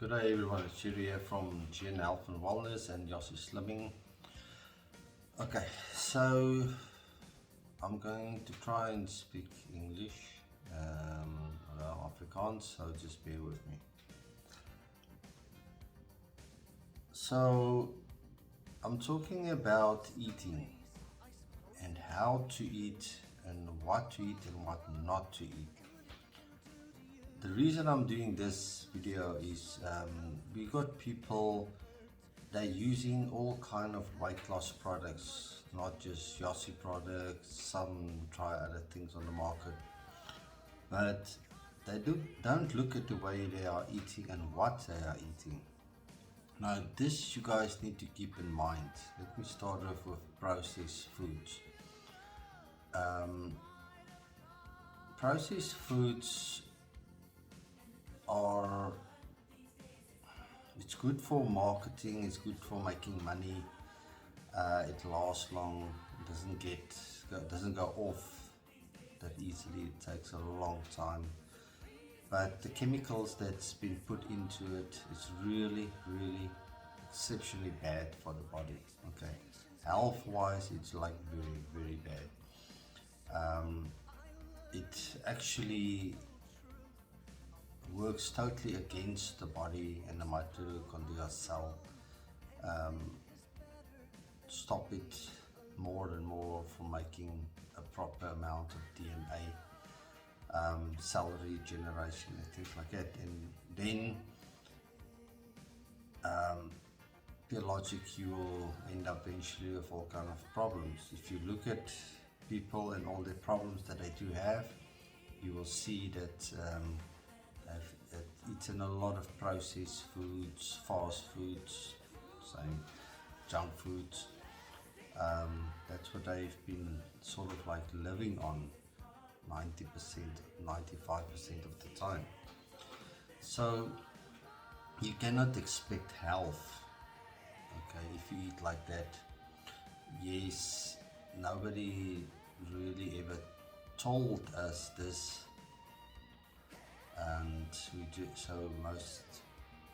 Good day everyone, it's Jerry here from GN Health and Wellness and Yossi Slimming. Okay, so I'm going to try and speak English, or Afrikaans, so just bear with me. So I'm talking about eating and how to eat and what to eat and what not to eat. The reason I'm doing this video is we got people, they're using all kind of weight loss products, not just Yossi products. Some try other things on the market, but they don't look at the way they are eating and what they are eating. Now this you guys need to keep in mind. Let me start off with processed foods. Processed foods are, it's good for marketing, it's good for making money, it lasts long, it doesn't go off that easily, it takes a long time, but the chemicals that's been put into it is really exceptionally bad for the body. Okay, health wise it's like very bad. It actually works totally against the body and the mitochondrial cell. Stop it more and more from making a proper amount of DNA, cell regeneration and things like that, and then biologic you will end up eventually with all kind of problems. If you look at people and all the problems that they do have, you will see that they've eaten a lot of processed foods, fast foods, same junk foods. That's what they've been sort of like living on 90%, 95% of the time. So you cannot expect health, okay, if you eat like that. Yes, nobody really ever told us this, and we do, so most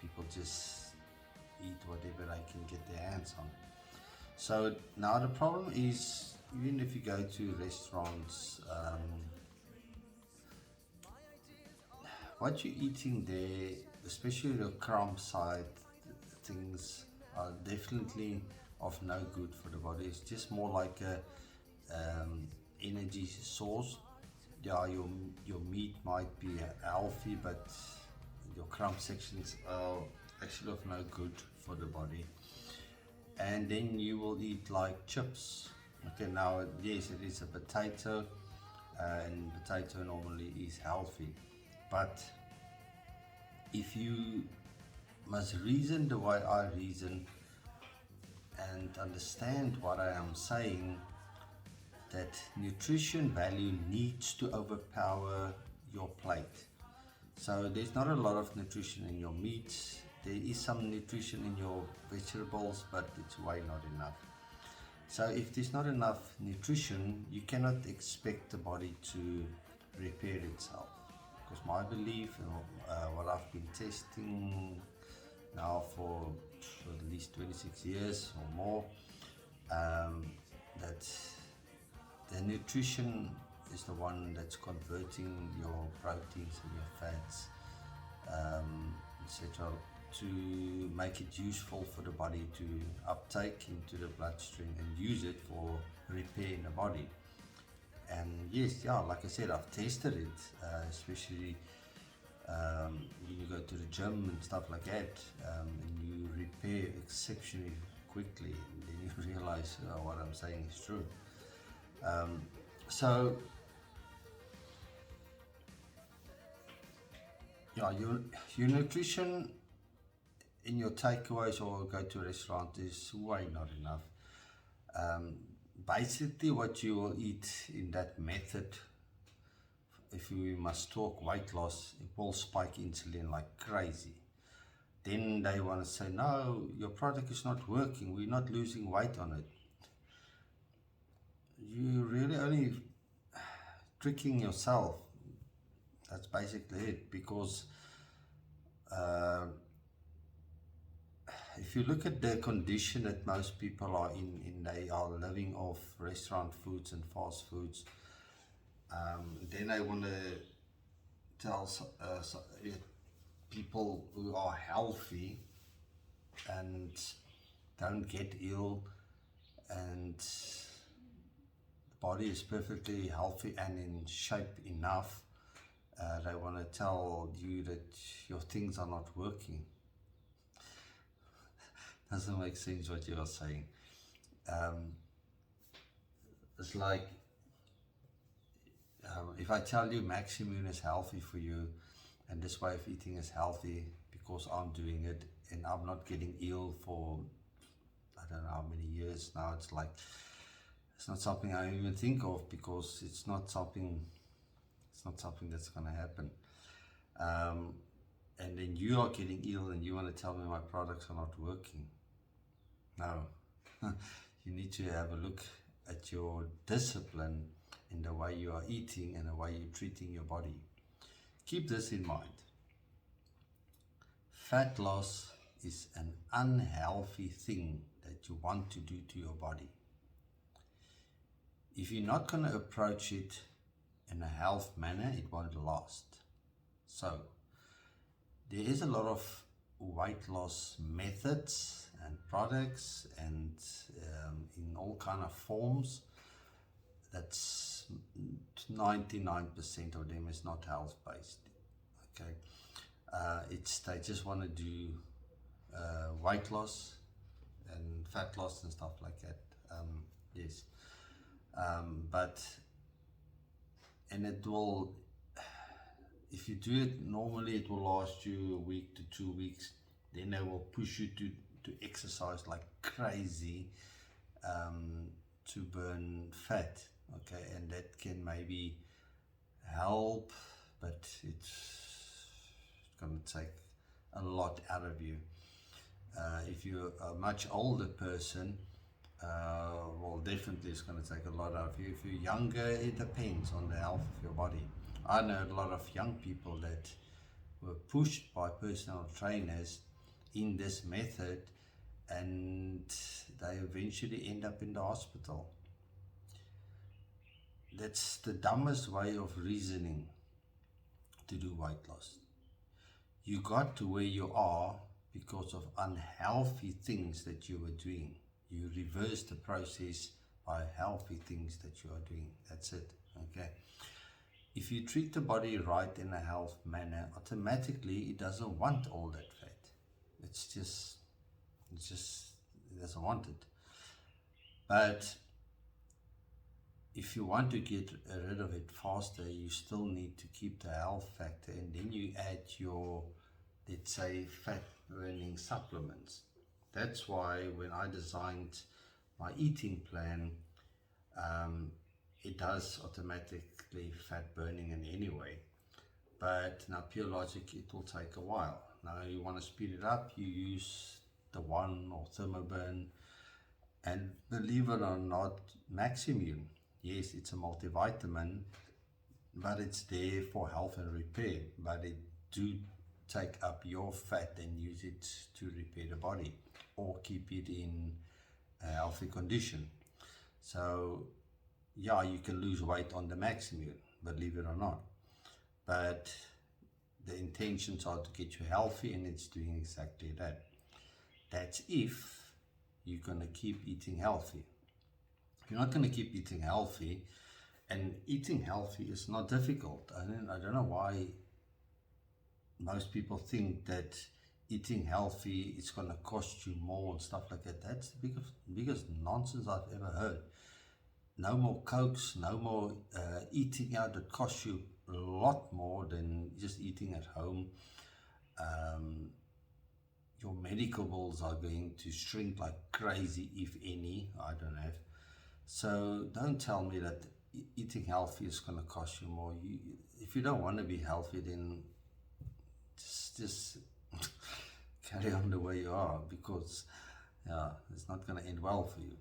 people just eat whatever they can get their hands on. So now the problem is, even if you go to restaurants, what you're eating there, especially the crumb side things, are definitely of no good for the body. It's just more like a energy source. Yeah, your meat might be healthy, but your crumb sections are actually of no good for the body. And then you will eat like chips. Okay, now yes, it is a potato, and potato normally is healthy, but if you must reason the way I reason and understand what I am saying, that nutrition value needs to overpower your plate. So there's not a lot of nutrition in your meats. There is some nutrition in your vegetables, but it's way not enough. So if there's not enough nutrition, you cannot expect the body to repair itself. Because my belief, and what I've been testing now for at least 26 years or more, that the nutrition is the one that's converting your proteins and your fats, etc., to make it useful for the body to uptake into the bloodstream and use it for repair in the body. And yes, yeah, like I said, I've tested it, especially when you go to the gym and stuff like that, and you repair exceptionally quickly, and then you realize what I'm saying is true. So yeah, your nutrition in your takeaways or go to a restaurant is way not enough. Basically what you will eat in that method, if we must talk weight loss, it will spike insulin like crazy. Then they want to say, no, your product is not working, we're not losing weight on it. You really only tricking yourself. That's basically it, because if you look at the condition that most people are in they are living off restaurant foods and fast foods, then I want to tell people who are healthy and don't get ill, and the body is perfectly healthy and in shape enough, they want to tell you that your things are not working. Doesn't make sense what you are saying. It's like if I tell you Maximmune is healthy for you and this way of eating is healthy because I'm doing it and I'm not getting ill for I don't know how many years now, it's like it's not something I even think of because it's not something that's going to happen. And then you are getting ill and you want to tell me my products are not working. No. You need to have a look at your discipline in the way you are eating and the way you're treating your body. Keep this in mind. Fat loss is an unhealthy thing that you want to do to your body. If you're not going to approach it in a health manner, it won't last. So, there is a lot of weight loss methods and products and in all kind of forms. That's 99% of them is not health based. Okay, they just want to do weight loss and fat loss and stuff like that. Yes, but and it will. If you do it normally, it will last you a week to 2 weeks. Then they will push you to exercise like crazy to burn fat. Okay, and that can maybe help, but it's going to take a lot out of you. If you're a much older person, well, definitely it's going to take a lot out of you. If you're younger, it depends on the health of your body. I know a lot of young people that were pushed by personal trainers in this method and they eventually end up in the hospital. That's the dumbest way of reasoning to do weight loss. You got to where you are because of unhealthy things that you were doing. You reverse the process by healthy things that you are doing. That's it. Okay. If you treat the body right in a health manner, automatically it doesn't want all that fat. It doesn't want it. But if you want to get rid of it faster, you still need to keep the health factor, and then you add your, let's say, fat burning supplements. That's why when I designed my eating plan, it does automatically fat burning in any way. But now Pure Logic, it will take a while. Now you want to speed it up, you use the One or Thermoburn, and believe it or not, Maximmune. Yes, it's a multivitamin, but it's there for health and repair. But it do take up your fat and use it to repair the body or keep it in a healthy condition. So, yeah, you can lose weight on the Maximmune, believe it or not. But the intentions are to get you healthy, and it's doing exactly that. That's if you're going to keep eating healthy. If you're not going to keep eating healthy, and eating healthy is not difficult. I don't know why most people think that eating healthy is going to cost you more and stuff like that. That's the biggest nonsense I've ever heard. No more Cokes, no more eating out that costs you a lot more than just eating at home. Your medical bills are going to shrink like crazy, if any. I don't have. So don't tell me that eating healthy is going to cost you more. If you don't want to be healthy, then just carry on the way you are, because it's not going to end well for you.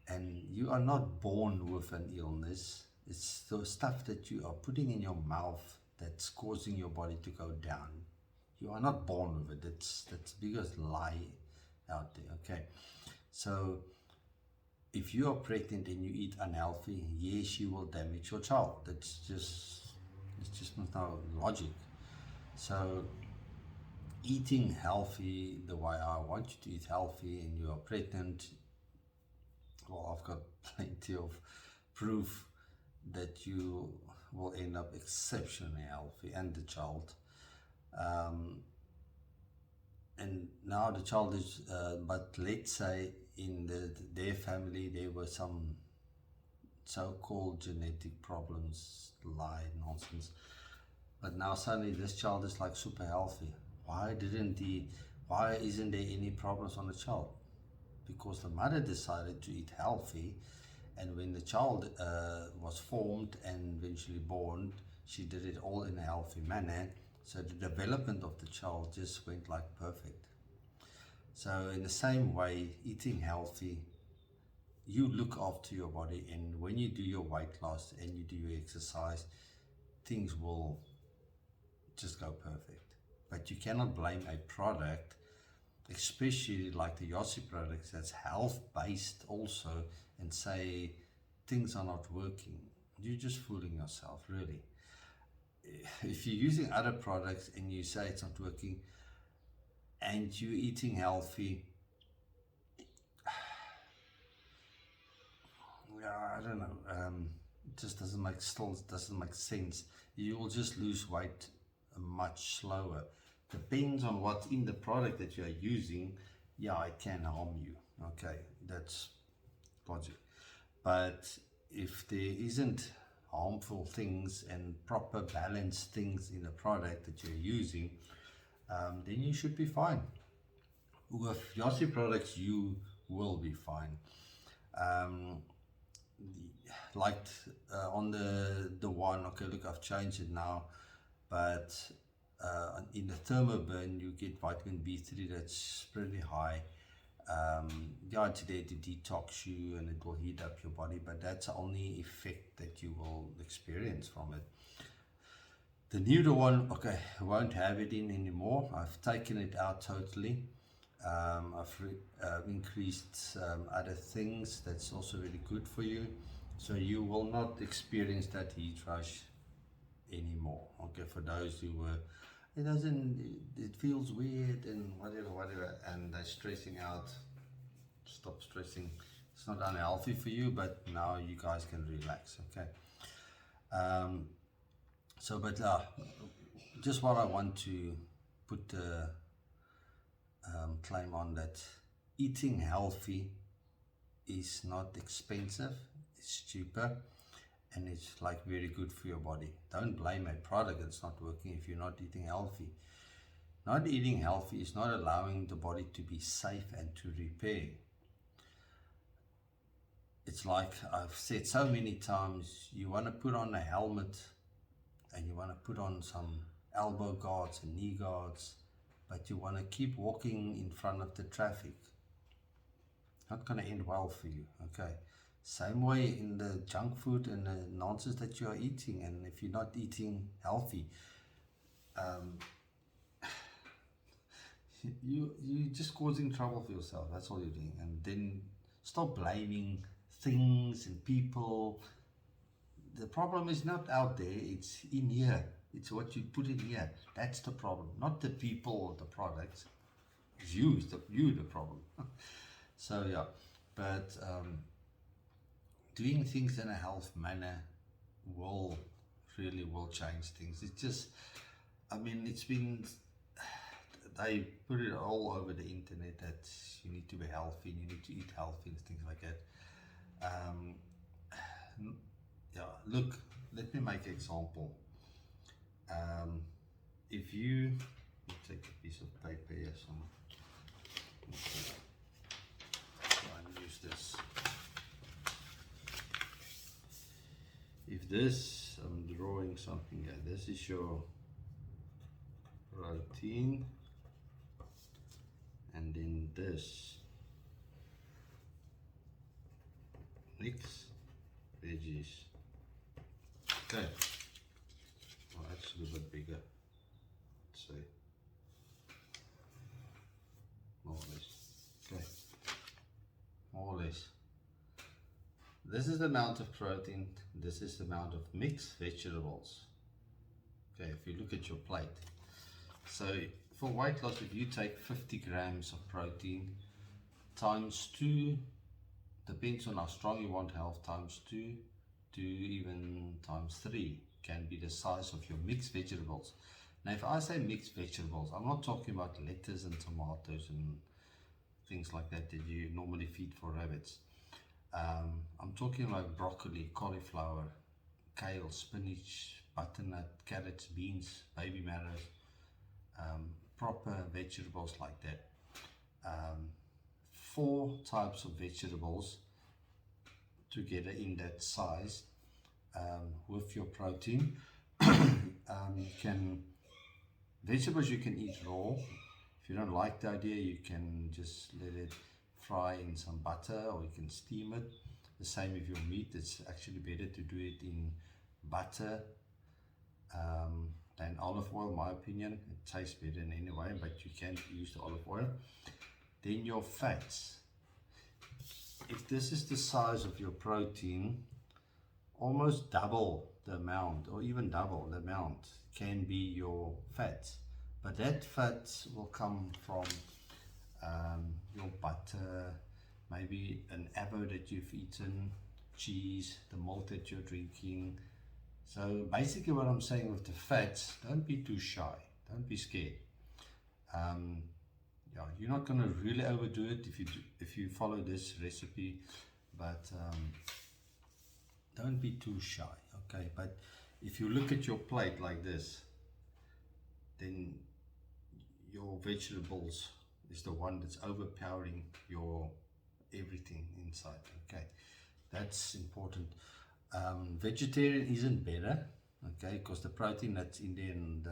And you are not born with an illness. It's the stuff that you are putting in your mouth that's causing your body to go down. You are not born with it. That's the biggest lie out there. Okay, so if you are pregnant and you eat unhealthy, yes, you will damage your child. It's just no logic. So eating healthy the way I want you to eat healthy, and you are pregnant, well, I've got plenty of proof that you will end up exceptionally healthy, and the child. Um, and now the child is, but let's say in their family there were some so-called genetic problems, lie, nonsense. But now suddenly this child is like super healthy. Why isn't there any problems on the child? Because the mother decided to eat healthy, and when the child was formed and eventually born, she did it all in a healthy manner. So the development of the child just went like perfect. So in the same way, eating healthy, you look after your body, and when you do your weight loss and you do your exercise, things will just go perfect. But you cannot blame a product, especially like the Yossi products that's health based also, and say things are not working. You're just fooling yourself, really. If you're using other products and you say it's not working and you're eating healthy, I don't know, it just doesn't make sense. You will just lose weight much slower. Depends on what's in the product that you are using. Yeah, it can harm you. Okay, that's logic. But if there isn't harmful things and proper balanced things in the product that you're using, then you should be fine. With Yossi products, you will be fine. Um, like on the one, okay, look, I've changed it now, but in the Thermoburn you get vitamin B3 that's pretty high. Yeah, it's there to detox you and it will heat up your body, but that's the only effect that you will experience from it. The newer one, okay, I won't have it in anymore. I've taken it out totally. I've increased other things that's also really good for you, so you will not experience that heat rush anymore. Okay, for those who were, it feels weird and whatever, and they're stressing out. Stop stressing. It's not unhealthy for you, but now you guys can relax. Okay. So, but just what I want to put the claim on, that eating healthy is not expensive, it's cheaper, and it's like very good for your body. Don't blame a product that's not working if you're not eating healthy. Not eating healthy is not allowing the body to be safe and to repair. It's like I've said so many times, you want to put on a helmet and you want to put on some elbow guards and knee guards, but you want to keep walking in front of the traffic. Not going to end well for you. Okay. Same way in the junk food and the nonsense that you are eating, and if you're not eating healthy, you're just causing trouble for yourself. That's all you're doing. And then stop blaming things and people. The problem is not out there, it's in here. It's what you put in here. That's the problem, not the people or the products. It's you the problem. So yeah, but doing things in a health manner will change things. It's just, I mean, it's been, they put it all over the internet that you need to be healthy and you need to eat healthy and things like that. Yeah, look, let me make an example. If you take a piece of paper here, try and use this. If this, I'm drawing something here, this is your protein, and then this mix veggies. Okay, well, that's a little bit bigger, let's say, more or less. This is the amount of protein, this is the amount of mixed vegetables. Okay, if you look at your plate. So for weight loss, if you take 50 grams of protein times 2, depends on how strong you want health, times 2 to even times 3 can be the size of your mixed vegetables. Now if I say mixed vegetables, I'm not talking about lettuce and tomatoes and things like that that you normally feed for rabbits. I'm talking like broccoli, cauliflower, kale, spinach, butternut, carrots, beans, baby marrows, proper vegetables like that. 4 types of vegetables together in that size, with your protein. Vegetables you can eat raw. If you don't like the idea, you can just let it fry in some butter, or you can steam it. The same with your meat. It's actually better to do it in butter than olive oil, in my opinion. It tastes better in any way, but you can use the olive oil. Then your fats. If this is the size of your protein, almost double the amount, or even double the amount, can be your fats. But that fat will come from your butter, maybe an avocado that you've eaten, cheese, the milk that you're drinking. So basically what I'm saying with the fats, don't be too shy, don't be scared. Yeah, you're not going to really overdo it if you follow this recipe, but don't be too shy, okay? But if you look at your plate like this, then your vegetables is the one that's overpowering your everything inside, okay? That's important. Vegetarian isn't better, okay, because the protein that's in there and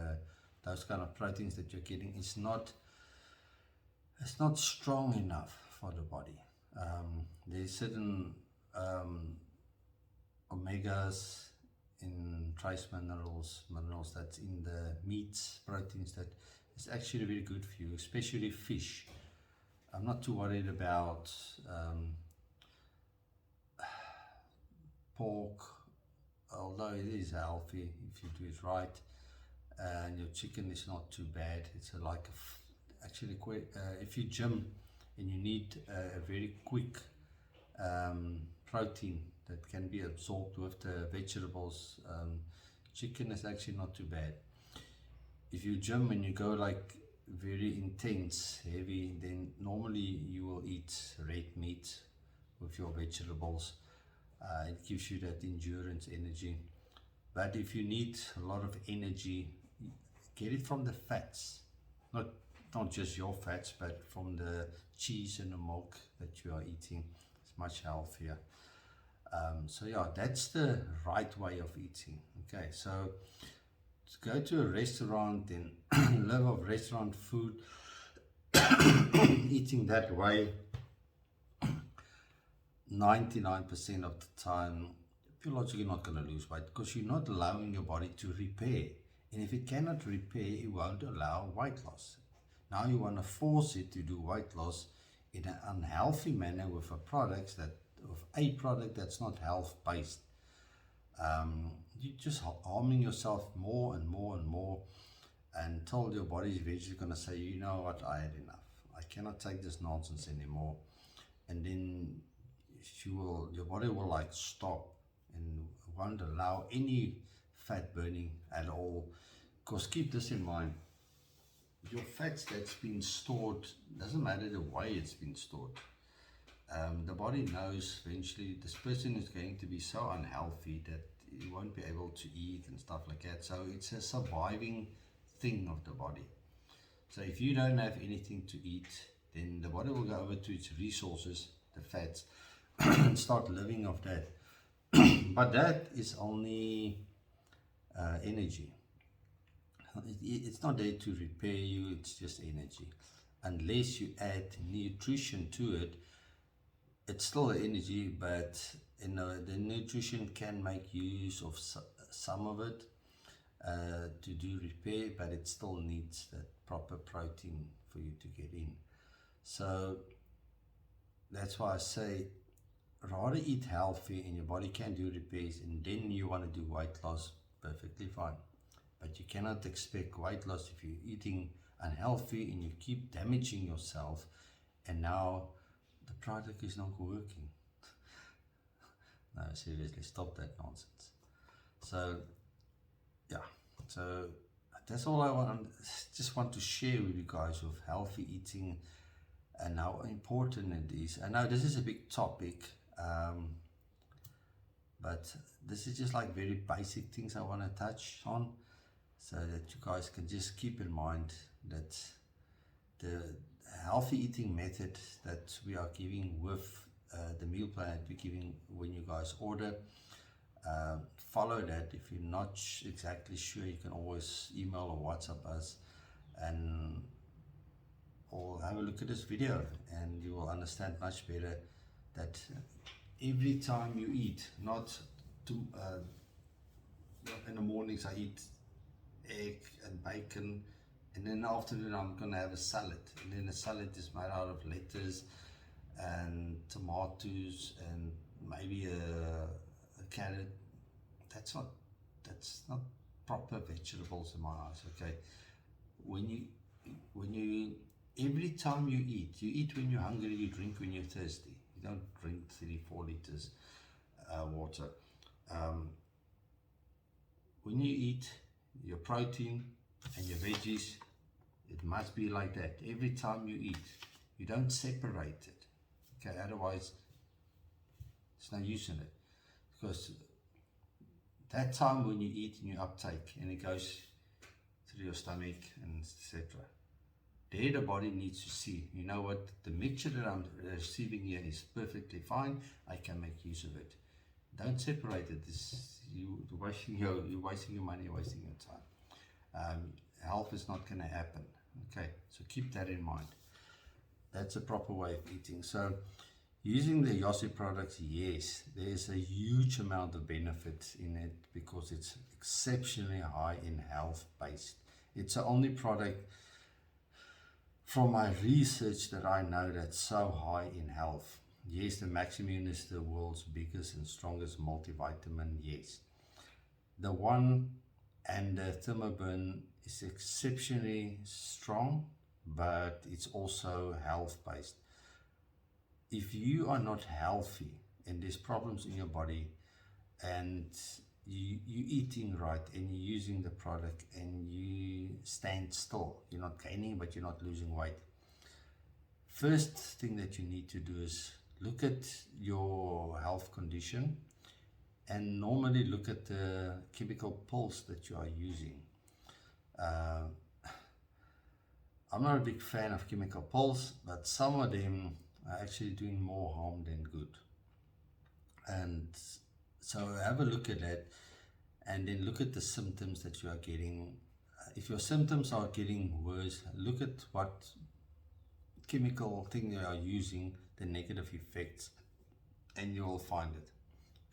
those kind of proteins that you're getting is not, it's not strong enough for the body. There's certain omegas in trace minerals that's in the meats, proteins that is actually very good for you, especially fish. I'm not too worried about pork, although it is healthy if you do it right, and your chicken is not too bad. It's actually quite, if you gym and you need a very quick protein that can be absorbed with the vegetables, chicken is actually not too bad. If you gym and you go like very intense, heavy, then normally you will eat red meat with your vegetables. It gives you that endurance energy. But if you need a lot of energy, get it from the fats, not just your fats, but from the cheese and the milk that you are eating. It's much healthier. So yeah, that's the right way of eating. Okay, so to go to a restaurant and live off restaurant food, eating that way, 99% of the time, you're logically not going to lose weight because you're not allowing your body to repair. And if it cannot repair, it won't allow weight loss. Now you want to force it to do weight loss in an unhealthy manner with a product that's not health based. You're just harming yourself more and more and more, until your body is eventually going to say, you know what, I had enough. I cannot take this nonsense anymore. And then your body will like stop and won't allow any fat burning at all. Because keep this in mind, your fats that's been stored, doesn't matter the way it's been stored. The body knows eventually this person is going to be so unhealthy that he won't be able to eat and stuff like that. So it's a surviving thing of the body. So if you don't have anything to eat, then the body will go over to its resources, the fats, and start living off that. But that is only energy. It's not there to repair you, it's just energy. Unless you add nutrition to it, it's still energy, but the nutrition can make use of some of it to do repair, but it still needs that proper protein for you to get in. So that's why I say rather eat healthy and your body can do repairs, and then you want to do weight loss, perfectly fine. But you cannot expect weight loss if you're eating unhealthy and you keep damaging yourself, and now the product is not working. No, seriously, stop that nonsense. So, yeah, so that's all I just want to share with you guys of healthy eating and how important it is. I know this is a big topic, but this is just like very basic things I want to touch on, so that you guys can just keep in mind that the healthy eating method that we are giving with the meal plan that we're giving when you guys order, follow that. If you're not exactly sure, you can always email or WhatsApp us, and or have a look at this video, and you will understand much better that every time you eat, not to, in the mornings I eat egg and bacon, and then in the afternoon I'm gonna have a salad, and then the salad is made out of lettuce and tomatoes and maybe a carrot. That's not proper vegetables in my eyes. Okay, when you every time you eat when you're hungry, you drink when you're thirsty. You don't drink 3-4 liters water. When you eat your protein and your veggies, it must be like that. Every time you eat, you don't separate it. Okay, otherwise there's no use in it, because that time when you eat and you uptake and it goes through your stomach and etc., there the body needs to see, you know what, the mixture that I'm receiving here is perfectly fine, I can make use of it. Don't separate it. You're wasting your money, you're wasting your time. Health is not going to happen. Okay, so keep that in mind. That's a proper way of eating. So using the Yossi products, yes, there's a huge amount of benefit in it because it's exceptionally high in health based. It's the only product from my research that I know that's so high in health. Yes, the Maximune is the world's biggest and strongest multivitamin, yes. The one and the Thermoburn is exceptionally strong, but it's also health based. If you are not healthy and there's problems in your body, and you're eating right and you're using the product and you stand still, you're not gaining but you're not losing weight, first thing that you need to do is look at your health condition and normally look at the chemical pills that you are using. I'm not a big fan of chemical pills, but some of them are actually doing more harm than good. And so have a look at that, and then look at the symptoms that you are getting. If your symptoms are getting worse, look at what chemical thing you are using, the negative effects, and you will find it.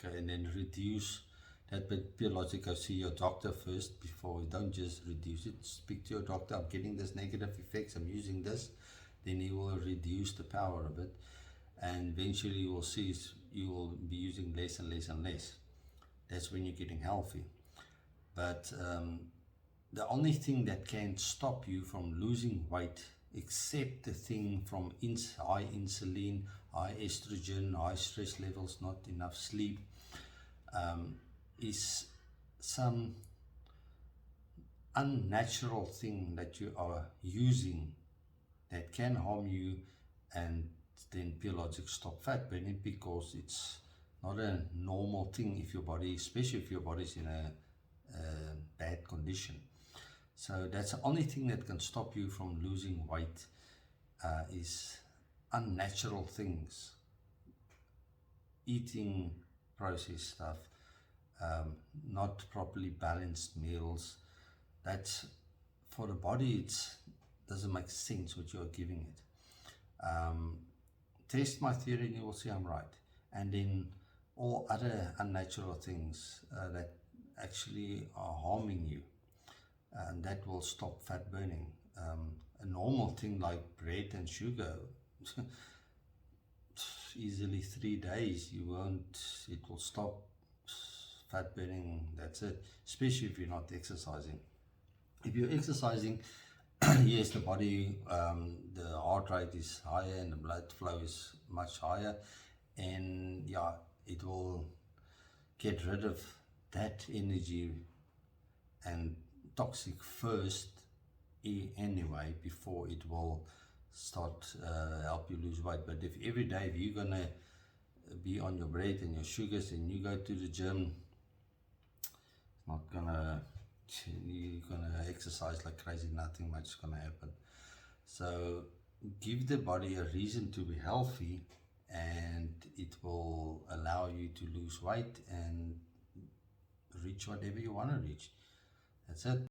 Okay, and then reduce that biologic. See your doctor first before, don't just reduce it. Speak to your doctor, I'm getting this negative effects, I'm using this. Then he will reduce the power of it, and eventually you will see you will be using less and less and less. That's when you're getting healthy. But the only thing that can stop you from losing weight, except the thing from high insulin, high estrogen, high stress levels, not enough sleep, is some unnatural thing that you are using that can harm you, and then biologic stop fat burning, because it's not a normal thing if your body, especially if your body's in a bad condition. So that's the only thing that can stop you from losing weight, is unnatural things, eating processed stuff, not properly balanced meals. That's, for the body, it doesn't make sense what you're giving it. Test my theory and you will see I'm right. And then all other unnatural things that actually are harming you, and that will stop fat burning. A normal thing like bread and sugar, easily 3 days, you won't, it will stop fat burning. That's it, especially if you're not exercising. If you're exercising, yes, the body, the heart rate is higher and the blood flow is much higher, and yeah, it will get rid of that energy and toxic first anyway, before it will start help you lose weight. But if every day, if you're gonna be on your bread and your sugars and you go to the gym, it's not gonna, you're gonna exercise like crazy, nothing much is gonna happen. So give the body a reason to be healthy, and it will allow you to lose weight and reach whatever you want to reach. That's it.